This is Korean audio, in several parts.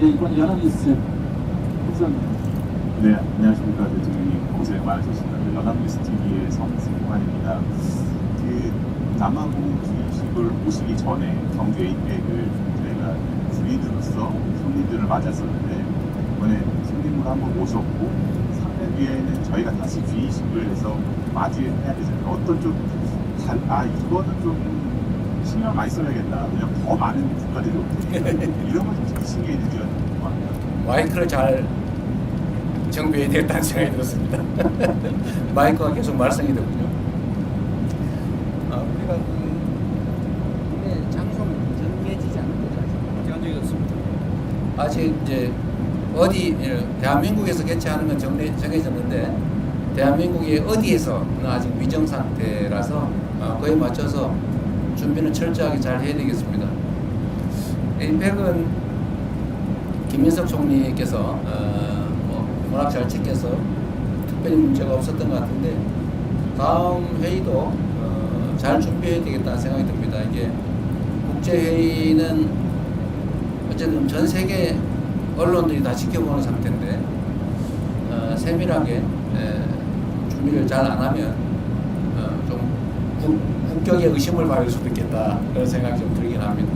네, 이번 연합뉴스 국장입니다. 네, 안녕하십니까. 대통령님 고생 많으셨습니다. 연합뉴스 TV의 성승환입니다. 남아공 주식을 오시기 전에 경주 에이펙을 저희가 주인으로서 손님들을 맞았었는데 이번에 손님으로 한번 모셨고 3년 뒤에는 저희가 다시 주의식을 해서 맞이해야 되잖아요. 어떤 이거는 좀 신경 많이 써야겠다. 그냥 더 많은 국가들이 오니까 이런 걸좀 신경이 느껴야 될 것 같아요. 마이크를 잘 정비해야 되겠다는 생각이 들었습니다. 마이크가 계속 말썽이 되군요. 우리가 국내 장소는 정해지지 않은 거죠. 아직 안 정해졌습니다. 아직 이제 어디 대한민국에서 개최하는 건 정해졌는데 대한민국의 어디에서 아직 위정 상태라서 그에 맞춰서 준비는 철저하게 잘 해야 되겠습니다. 에이펙은 김민석 총리께서 워낙 잘 챙겨서 특별히 문제가 없었던 것 같은데 다음 회의도 잘 준비해야 되겠다는 생각이 듭니다. 이게 국제회의는 어쨌든 전 세계 언론들이 다 지켜보는 상태인데 세밀하게 준비를 잘 안 하면 좀 국격에 의심을 받을 수도 있겠다 그런 생각이 좀 들긴 합니다.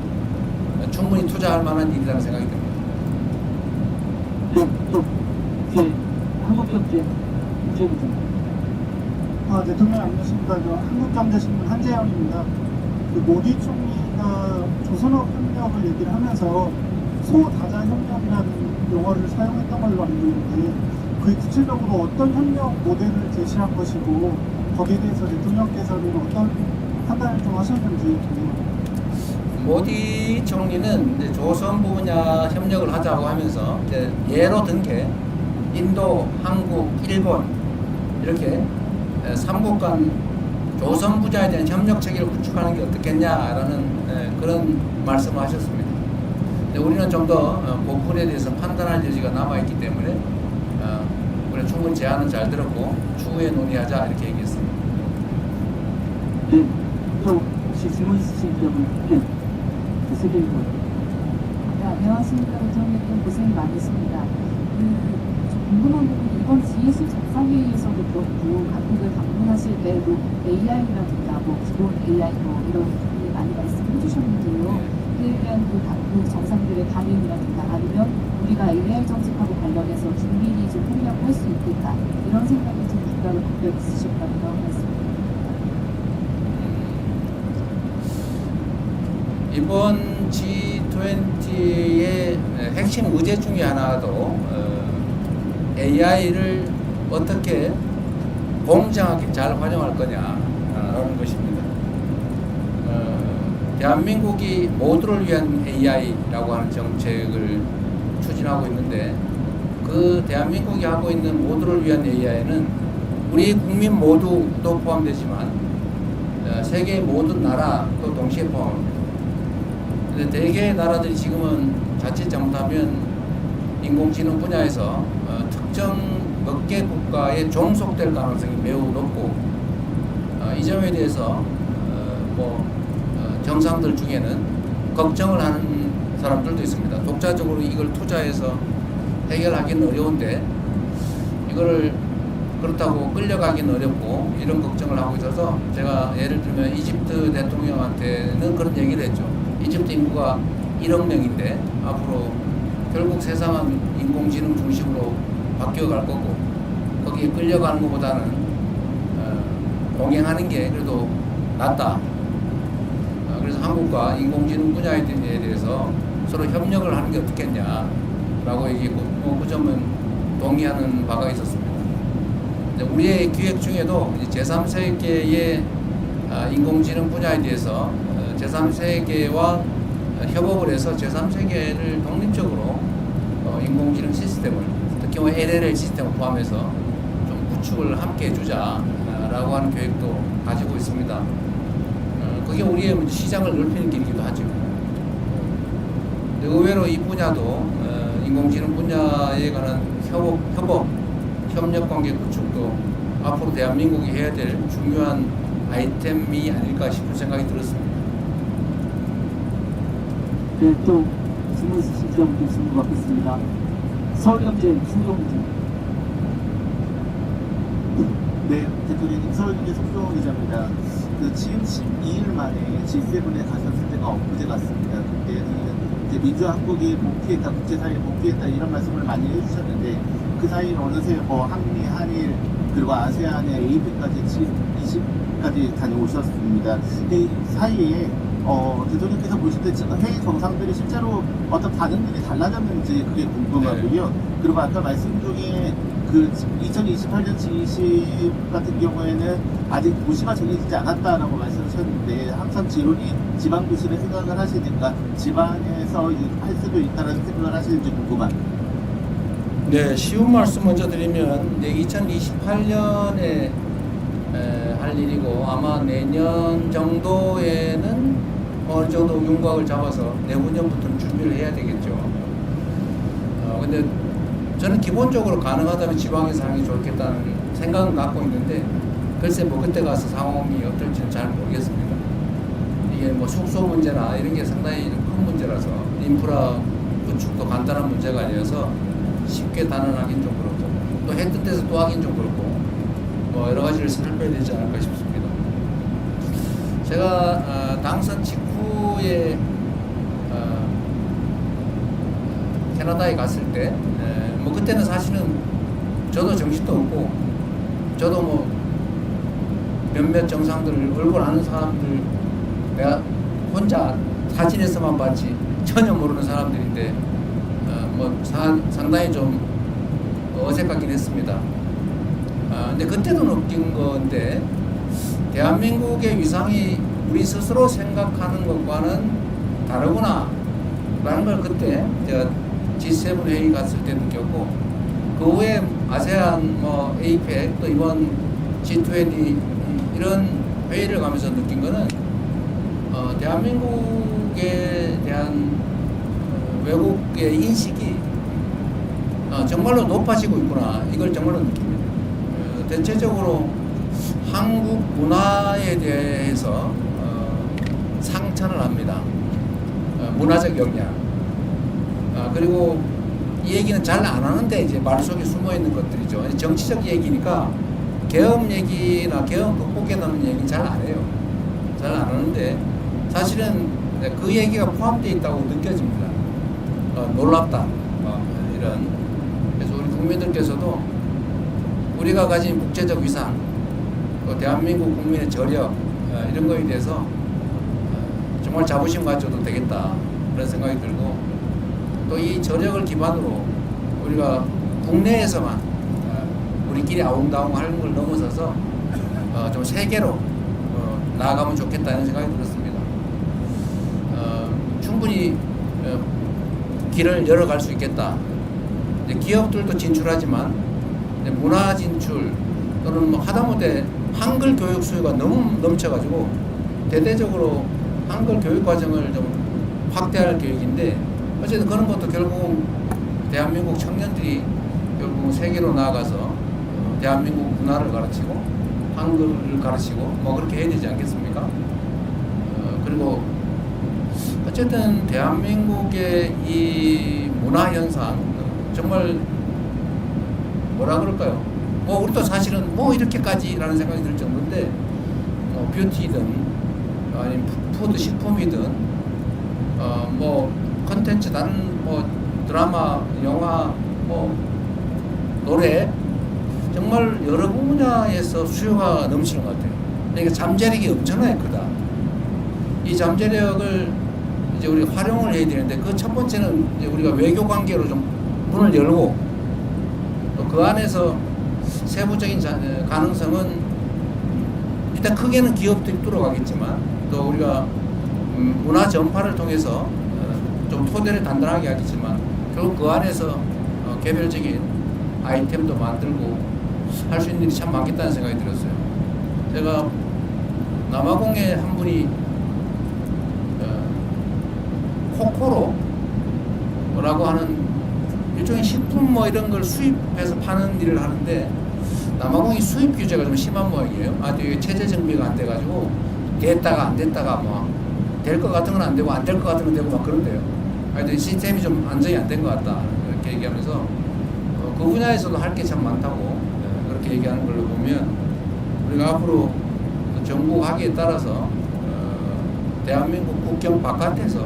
충분히 투자할 만한 일이라는 생각이 듭니다. 한국경제 문제부터. 대통령 안녕하십니까. 한국경제신문 한재영입니다. 모디 총리가 조선업 협력을 얘기를 하면서 소다자 협력이라는 용어를 사용했던 걸로 알고 있는데 그게 구체적으로 어떤 협력 모델을 제시한 것이고 거기에 대해서 대통령께서는 어떤 판단을 좀 하셨는지. 모디 총리는 이제 조선부 분야 협력을 하자고 하면서 이제 예로 든 게 인도, 한국, 일본 이렇게 3국 간 조선 부자에 대한 협력 체계를 구축하는 게 어떻겠냐라는 그런 말씀을 하셨습니다. 우리는 좀 더 그 부분에 대해서 판단할 여지가 남아있기 때문에 우리 충분히 제안은 잘 들었고 추후에 논의하자 이렇게 얘기했습니다. 네, 또 혹시 질문 있으신 점은 세계일보. 네, 안녕하십니까. 대통령님 고생 많으십니다. 좀 궁금한 부분이 이번 G20 정상회의에서도 그렇고 각국을 방문하실 때 AI라든가 기본 AI 이런 부분을 많이 말씀해 주셨는데요. 그에 대한 각국 정상들의 반응이라든가 아니면 우리가 AI 정책하고 관련해서 긴밀히 좀 협력할 수 있겠다 이런 생각이 좀 국가를 각별 있으실까요? 말씀드립니다. 이번 G20의 핵심 의제 중에 하나도 AI를 어떻게 공정하게 잘 활용할 거냐라는 것입니다. 대한민국이 모두를 위한 AI라고 하는 정책을 추진하고 있는데 그 대한민국이 하고 있는 모두를 위한 AI는 우리 국민 모두도 포함되지만 세계 모든 나라도 동시에 포함합니다. 근데 대개의 나라들이 지금은 자칫 잘못하면 인공지능 분야에서 특정 몇 개 국가에 종속될 가능성이 매우 높고 이 점에 대해서 정상들 중에는 걱정을 하는 사람들도 있습니다. 독자적으로 이걸 투자해서 해결하기는 어려운데 이거를 그렇다고 끌려가기는 어렵고 이런 걱정을 하고 있어서 제가 예를 들면 이집트 대통령한테는 그런 얘기를 했죠. 이집트 인구가 1억 명인데 앞으로 결국 세상은 인공지능 중심으로 바뀌어갈 거고 거기에 끌려가는 것보다는 동행하는 게 그래도 낫다. 그래서 한국과 인공지능 분야에 대해서 서로 협력을 하는 게 어떻겠냐라고 얘기했고 그 점은 동의하는 바가 있었습니다. 우리의 기획 중에도 제3세계의 인공지능 분야에 대해서 제3세계와 협업을 해서 제3세계를 독립적으로 인공지능 시스템을 특히 LLL 시스템을 포함해서 좀 구축을 함께 해주자라고 하는 계획도 가지고 있습니다. 그게 우리의 시장을 넓히는 길이기도 하죠. 의외로 이 분야도 인공지능 분야에 관한 협력 관계 구축도 앞으로 대한민국이 해야 될 중요한 아이템이 아닐까 싶은 생각이 들었습니다. 네, 또 질문 있으신 분들 질문 받겠습니다. 서울경제 송정훈 네, 대표님 서울경제 송정훈 기자입니다. 그 취임 12일 만에 G7에 가셨을 때가 엊그제 같습니다. 그때는 이제 민주화 한국이 복귀했다, 국제사회에 복귀했다 이런 말씀을 많이 해주셨는데 그 사이에 어느새 뭐 한미, 한일 그리고 아세안의 AP까지 G20까지 다녀오셨습니다. 이 사이에 대통령께서 보실 때 회의 정상들이 실제로 어떤 반응들이 달라졌는지 그게 궁금하고요. 그리고 아까 말씀 중에 그 2028년 G20 같은 경우에는 아직 도시가 정해지지 않았다라고 말씀하셨는데 항상 지론이 지방도시를 생각을 하시니까 지방에서 할 수도 있다는 생각을 하시는지 궁금합니다. 네, 쉬운 말씀 먼저 드리면 2028년에 할 일이고 아마 내년 정도에는 어느 정도 윤곽을 잡아서 내후년부터는 준비를 해야 되겠죠. 근데 저는 기본적으로 가능하다면 지방에서 하는 게 좋겠다는 생각은 갖고 있는데 글쎄 뭐 그때 가서 상황이 어떨지는 잘 모르겠습니다. 이게 뭐 숙소 문제나 이런 게 상당히 큰 문제라서 인프라 구축도 간단한 문제가 아니어서 쉽게 단언하긴 좀 그렇고 또 했던 데서 또 하긴 좀 그렇고 뭐 여러 가지를 살펴야 되지 않을까 싶습니다. 제가 당선 직후에 캐나다에 갔을 때 뭐 그때는 사실은 저도 정신도 없고 저도 뭐 몇몇 정상들 얼굴 아는 사람들 내가 혼자 사진에서만 봤지 전혀 모르는 사람들인데 뭐 상당히 좀 어색하긴 했습니다. 근데 그때도 느낀 건데 대한민국의 위상이 우리 스스로 생각하는 것과는 다르구나 라는 걸 그때 제가 G7 회의 갔을 때 느꼈고 그 후에 아세안 뭐 APEC 또 이번 G20 이런 회의를 가면서 느낀 거는 대한민국에 대한 외국의 인식이 정말로 높아지고 있구나 이걸 정말로 느낍니다. 대체적으로 한국 문화에 대해서 상처를 합니다. 문화적 역량. 그리고 이 얘기는 잘 안 하는데 이제 말 속에 숨어 있는 것들이죠. 정치적 얘기니까 계엄 얘기나 계엄 극복에 대한 얘기 잘 안 해요. 잘 안 하는데 사실은 그 얘기가 포함되어 있다고 느껴집니다. 놀랍다. 이런. 그래서 우리 국민들께서도 우리가 가진 국제적 위상, 또 대한민국 국민의 저력 이런 거에 대해서 정말 자부심 가져도 되겠다 그런 생각이 들고 또 이 저력을 기반으로 우리가 국내에서만 우리끼리 아웅다웅 하는 걸 넘어서서 좀 세계로 나아가면 좋겠다는 생각이 들었습니다. 충분히 길을 열어갈 수 있겠다. 기업들도 진출하지만 문화 진출 또는 뭐 하다못해 한글 교육 수요가 너무 넘쳐가지고 대대적으로 한글 교육 과정을 좀 확대할 계획인데 어쨌든 그런 것도 결국 대한민국 청년들이 결국 세계로 나아가서 대한민국 문화를 가르치고 한글을 가르치고 뭐 그렇게 해야 되지 않겠습니까? 그리고 어쨌든 대한민국의 이 문화 현상 정말 뭐라 그럴까요? 뭐 우리도 사실은 뭐 이렇게까지라는 생각이 들 정도인데 뭐 뷰티든 아니면 푸드 식품이든 뭐 컨텐츠 다른 뭐 드라마, 영화, 뭐 노래 정말 여러 분야에서 수요가 넘치는 것 같아요. 그러니까 잠재력이 엄청나게 크다. 이 잠재력을 이제 우리가 활용을 해야 되는데 그 첫 번째는 이제 우리가 외교 관계로 좀 문을 열고 또 그 안에서 세부적인 가능성은 일단 크게는 기업들이 뚫어가겠지만 또 우리가 문화 전파를 통해서 좀 토대를 단단하게 하겠지만 결국 그 안에서 개별적인 아이템도 만들고 할 수 있는 일이 참 많겠다는 생각이 들었어요. 제가 남아공에 한 분이 코코로라고 하는 일종의 식품 뭐 이런 걸 수입해서 파는 일을 하는데 남아공이 수입 규제가 좀 심한 모양이에요. 아직 체제 정비가 안 돼가지고 됐다가 안 됐다가 뭐 될 것 같은 건 안 되고 안 될 것 같은 건 되고 막 그런데요. 하여튼 시스템이 좀 안정이 안 된 것 같다 이렇게 얘기하면서 그 분야에서도 할 게 참 많다고 그렇게 얘기하는 걸로 보면 우리가 앞으로 그 정부 하기에 따라서 대한민국 국경 바깥에서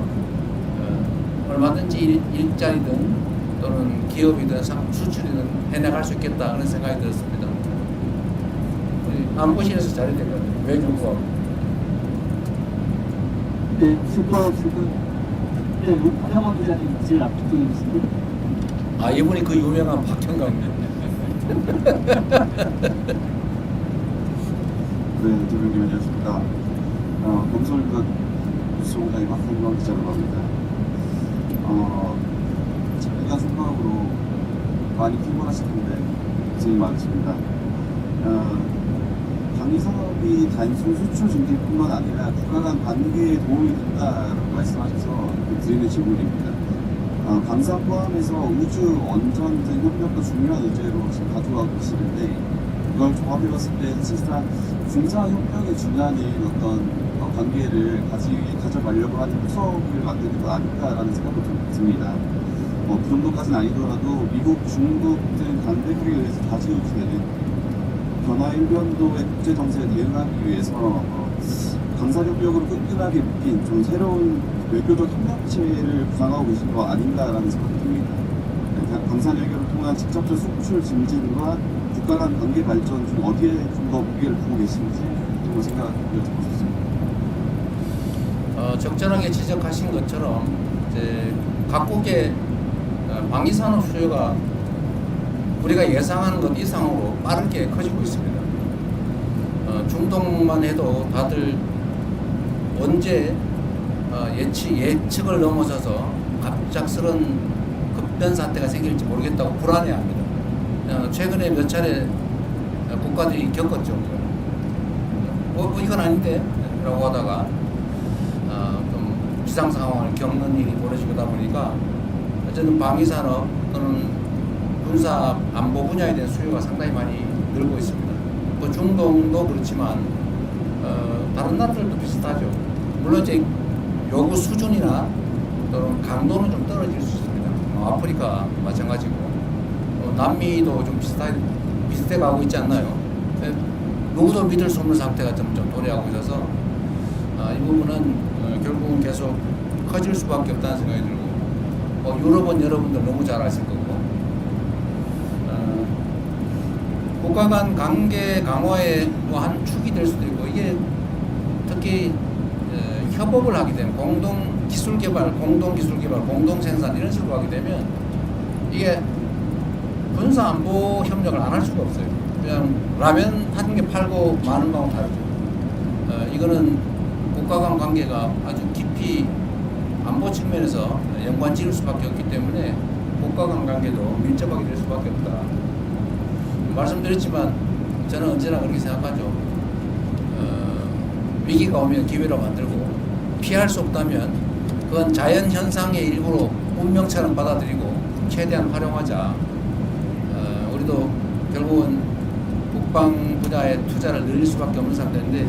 얼마든지 일자리든 또는 기업이든 수출이든 해나갈 수 있겠다 그런 생각이 들었습니다. 우리 안보실에서 잘해야 될 것 같아요. 외교부하고. 네, 지금 네, 박형원 기자님 제일 앞쪽에 계신데. 아 이분이 그 유명한 박형광님. 네, 대표님 안녕하십니까. 검설과 뉴스공장의 박형광 기자라고 합니다. 저희가 생각으로 많이 피곤하실 텐데 고생이 많으십니다. 방위 산업이 단순 수출 증진뿐만 아니라 국가 간 관계에 도움이 된다라고 말씀하셔서 드리는 질문입니다. 방산 포함해서 우주, 원전 등 협력도 중요한 의제로 지금 가져가고 계시는데 이걸 종합해봤을 때 사실상 군사 협력에 준하는 어떤 관계를 가져가려고 하는 후석을 만드는 것 아닌가라는 생각도 좀 듭니다. 그 정도까지는 아니더라도 미국, 중국 등 강대국에 의해서 좌지우지되는 변화일변도의 국제 정세에 대응하기 위해서 강사협력으로 끈끈하게 묶인 좀 새로운 외교적 협력체를 구상하고 계신 거 아닌가라는 생각이 듭니다. 강사외교를 통한 직접적 수출 증진과 국가 간 관계 발전 중 어디에 좀 더 무게를 두고 계신지 좀 생각을 여쭤보고 싶습니다. 적절하게 지적하신 것처럼 이제 각국의 방위산업 수요가 우리가 예상하는 것 이상으로 빠르게 커지고 있습니다. 중동만 해도 다들 언제 예측을 넘어서서 갑작스런 급변 사태가 생길지 모르겠다고 불안해합니다. 최근에 몇 차례 국가들이 겪었죠. 이건 아닌데? 라고 하다가 좀 비상 상황을 겪는 일이 벌어지다 보니까 어쨌든 방위산업 또는 군사 안보 분야에 대한 수요가 상당히 많이 늘고 있습니다. 뭐 중동도 그렇지만 다른 나라들도 비슷하죠. 물론 이제 요구 수준이나 또는 강도는 좀 떨어질 수 있습니다. 아프리카 마찬가지고 남미도 좀 비슷해 가고 있지 않나요? 누구도 믿을 수 없는 상태가 좀 도래하고 있어서 이 부분은 결국은 계속 커질 수밖에 없다는 생각이 들고 유럽은 여러분들 너무 잘 아실 거고 국가 간 관계 강화의 한 축이 될 수도 있고 이게 특히 협업을 하게 되면 공동 기술 개발, 공동 생산 이런 식으로 하게 되면 이게 군사 안보 협력을 안 할 수가 없어요. 그냥 라면 한 개 팔고 많은 거하고 다르죠. 이거는 국가 간 관계가 아주 깊이 안보 측면에서 연관 지을 수밖에 없기 때문에 국가 간 관계도 밀접하게 될 수밖에 없다. 말씀드렸지만 저는 언제나 그렇게 생각하죠. 위기가 오면 기회로 만들고 피할 수 없다면 그건 자연 현상의 일부로 운명처럼 받아들이고 최대한 활용하자. 우리도 결국은 국방 분야에 투자를 늘릴 수밖에 없는 상태인데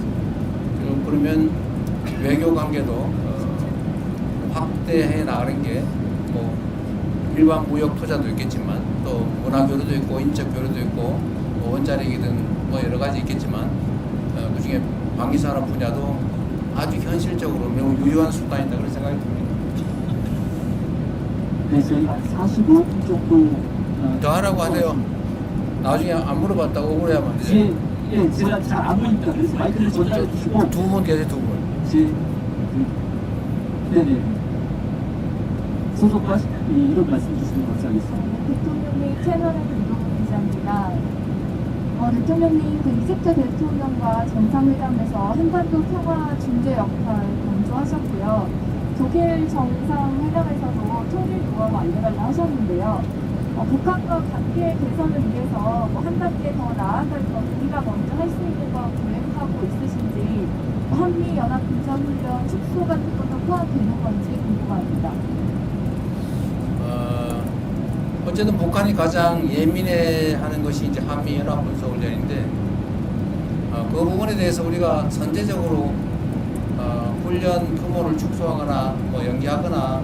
그러면 외교 관계도 확대해 나가는 게 뭐 일반 무역 투자도 있겠지만 또 문화 교류도 있고 인적 교류도 있고 뭐 원자력이든 뭐 여러 가지 있겠지만 그중에 방위산업 분야도 아주 현실적으로 매우 유효한 수단이다 그런 생각이 듭니다. 네, 저희 한 45분 정도 더 하라고 하세요. 나중에 안 물어봤다고 억울해하면 안 되죠. 예, 제가 잘 안 보니까 그래서 마이크를 전달해 주시고 두 분 계세요, 두 분. 네네 소속과 이런 말씀 주시면 감사하겠습니다. 대통령님 채널의 김동훈 기자입니다. 대통령님 그 이집트 대통령과 정상회담에서 한반도 평화 중재 역할 강조하셨고요. 독일 정상회담에서도 통일 노하우 알려달라 하셨는데요. 북한과 관계 개선을 위해서 한 단계 더 나아갈 것 우리가 먼저 할 수 있는 거 계획하고 있으신지 한미 연합 군사훈련 축소 같은 것도 포함되는 건지 궁금합니다. 어쨌든 북한이 가장 예민해하는 것이 이제 한미 연합 군사훈련인데 그 부분에 대해서 우리가 선제적으로 훈련 규모를 축소하거나 뭐 연기하거나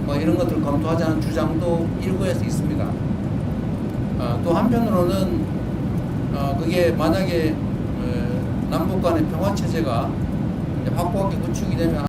뭐 이런 것들을 검토하자는 주장도 일부에서 있습니다. 또 한편으로는 그게 만약에 남북 간의 평화 체제가 확고하게 구축이 되면